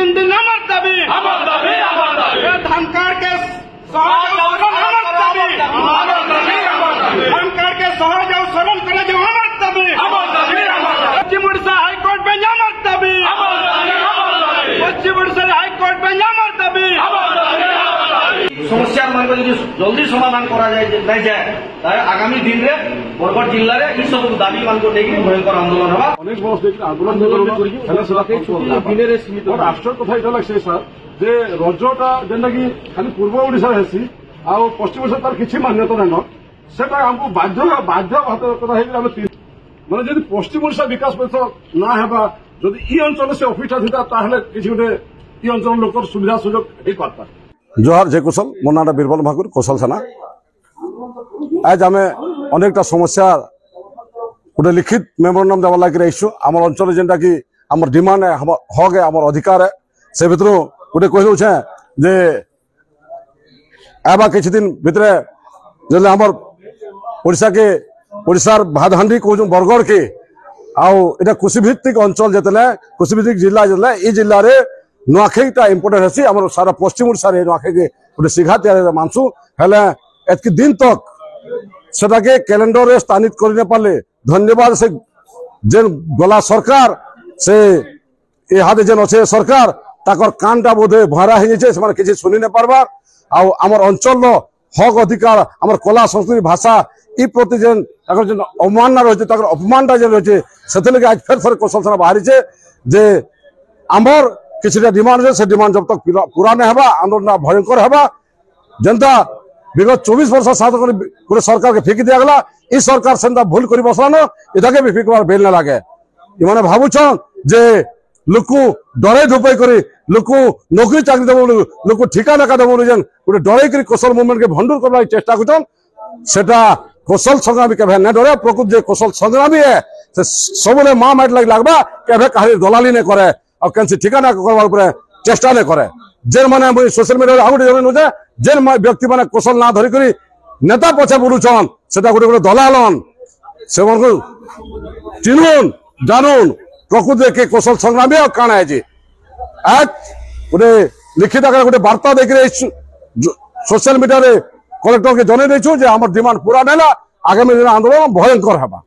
दिन दिन अमर दाबी धान कार्ड के सहज धान कार्ड के सहज और सरल करे जो अमर दाबी पश्चिम उड़ीसा हाईकोर्ट में अमर दाबी पश्चिम उड़ीसा हाईकोर्ट में अमर दाबी समस्या मान जल्दी समाधान करा जाए आगामी दिन में बरगढ़ जिले में ये सब दाबी मान को लेकर भयंकर आंदोलन होगा अनेक वर्ष आंदोलन राष्ट्र कथा ये लगे सर जे रजटा जेनटा कि खाली पूर्व ओडिशा हेसी आ पश्चिम ओडिशा तार किसी मान्यता नाइन सेटा हमको बाध्य कथा माने जदि पश्चिम ओडिशा विकास पथ ना हेबा जदि ई अंचल से ऑफिस था ताहले किछि गोटे ई अंचल लोकर सुविधा सुजोग हे करता। जोहार जय कुशल मोर नाम बीरबल महाकुर कौशल सेना। आज आम अनेकटा समस्या गोटे लिखित मेमोरेंडम देवा लगे रहीछु आम अंचल जेनटा कि आम डिमांड है हक है आम अधिकार है से भर गोटे कह दे जे एबा किछि दिन भितर जब आम ओडिशा के ओडिशार भादहांडी कहूँ बरगढ़ के आटा कृषिभित्तिक अंचल जिते कृषिभित्तिक जिला जिले ये जिले में नुआखाईटा इम्पोर्टेंट है आम सारा पश्चिम ओडिशा नुआखाई के गोटे सिघा तैयारी मानसु हेले एतकी दिन तक सेटाके कैलेंडर रे स्थानित कर पारे धन्यवाद से जेन गला सरकार से इहादे जेन अच्छे सरकार ताकर कानटा बोधे भरा हो जाए किसी शुनि न पार्बार आमर अंचल हक अधिकार आमर कला संस्कृति भाषा इ प्रति जेन अवमानना रही अपमानटा जेन रही से आज फेर थोड़े कौशल सेना बाहरी जे आमर किसी डिमांड से डिमांड जब तक पूरा नहीं होगा आंदोलन भयंकर होगा जनता विगत 24 वर्ष सात गोटे सरकार के फिकी दिगला इस सरकार से भूल कर बसलान इधर भी फिकबार बेल न लगे इमाने भावुन जे लोक डरे धुपाई कर लोक नौकरी चाकरी देव लोक ठिका नाका देव जेन गोटे डरे कौशल मुवमेंट के भंडूर करने चेष्टा कर कौशल संग्रामी के न डरे प्रकृत जो कौशल संग्रामी है से सब माँ माइट लगवा के कहीं दलाली नहीं करे और कैंसी ठिकाना करवार चेष्टा नहीं करे जेन माने सोशल मीडिया आउ गोटे जेन व्यक्ति माने कौशल ना धरिक नेता पछे बुलुछन सेटा गोटे गोटे दलालन से चिन्हुन जानून प्रकृति के कौशल संग्रामी और काना है आज गोटे लिखित आकार गोटे वार्ता देख सोशल मीडिया रे कलेक्टर के जन देचु जे हमर डिमांड पूरा नेला आगामी दिन आंदोलन भयंकर हेबा।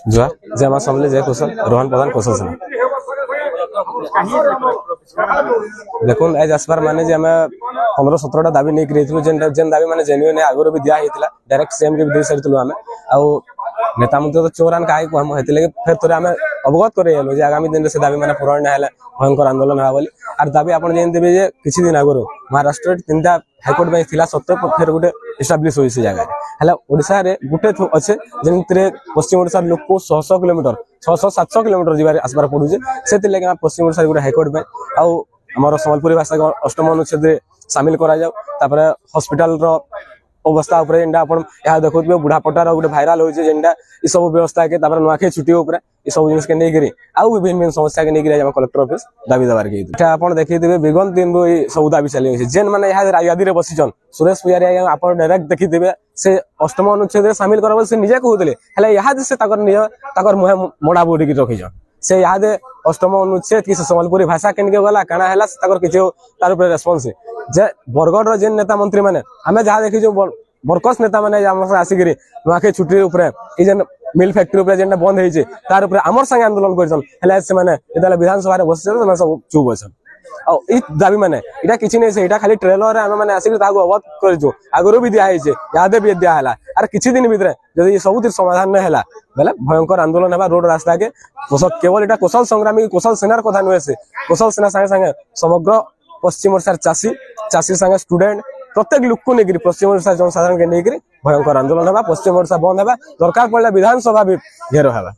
जय मां समले जय कुशल रोहन प्रधान कौशल सेना। देखो आज आसबार माने जे हमें 15-17टा दाबी नहीं करिथिलु जेन दाबी माने जेन्युइन है आगरो भी दिया हेतिला डायरेक्ट सीएम के भी दे सरितलु हमें आ नेता मंत्री तो चोरान काहे को हम हेतिले फिर तोरे हमें अवगत करे जे आगामी दिन से दाबी माने पूर्ण हेला भयंकर आंदोलन हा बोली आर दाबी आपण जेन देबे जे किछि दिन आगरो महाराष्ट्र तीनटा हाईकोर्ट में थिला सत्य फिर गोटे एस्टाब्लिश होई से जगह हला ओडिसा रे गोटे अच्छे जेनतरे पश्चिम ओडिसा लोक को 100 किलोमीटर 600-700 किलोमीटर जीवार आसबार पड़ू से लगे पश्चिम ओडिसा गोटे हाईकोर्ट में आउ आमर सम्बलपुरी भाषा को 8म अनुच्छेद सामिल करा जाऊ तापर हॉस्पिटल रो अवस्था उपर जेनटा आपण या देखुबे बुढ़ापटार गोटे भाइराल होइजे जेनटा ई सब व्यवस्था के तापर नुआखे छुट्टी उपर ई सब जिनिस के नै करी आउ विभिन्न समस्या के नै करी हम कलेक्टर ऑफिस दाबी देबार के एटा आपण देखि देबे विगत दिन रो ई सब दाबी चली छै जेन माने या राजगादी रे बसिजन सुरेश पुजारी आपण डायरेक्ट देखि देबे से 8म अनुच्छेद सामिल करबे से निजे कहउतले हला या से ताकर मुहे मोडा बोडी के रखिजन से याद 8म अनुच्छेद कि सम्बलपुरी भाषा केनके गला काना हैला ताकर किछो तार ऊपर रेस्पोंस जे बरगढ़ रो जेन नेता मंत्री माने हमें जहा देखि जो बरकस नेता माने हमर आसी करी नुआखे छुट्टी ऊपर ई जेन मिल फैक्ट्री ऊपर जेन बंद होई छै तार ऊपर हमर संग आंदोलन करछन हैला से माने एतला विधानसभा रे बसिछ त सब चुप बसन आ ई दाबी माने इटा किछि नै छै इटा खाली ट्रेलर रे हम माने आसी ताको अवगत करजो आगरो भी दिया है छै यादे भी दिया हैला आर किछि दिन भीतर जदि सब समाधान न हैला बेले भयंकर आंदोलन हेबा रोड रास्ता के केवल एटा कौशल संग्रामी कौशल सेनार कथा नुहे से कौशल सेना संगे संगे समग्र पश्चिम ओडिसा चाषी संगे स्टूडेंट प्रत्येक लोक को लेकर पश्चिम ओडिसा जनसाधारण के लेकर भयंकर आंदोलन हेबा पश्चिम ओडिसा बंद हेबा दरकार पड़े विधानसभा भी घेर हेबा।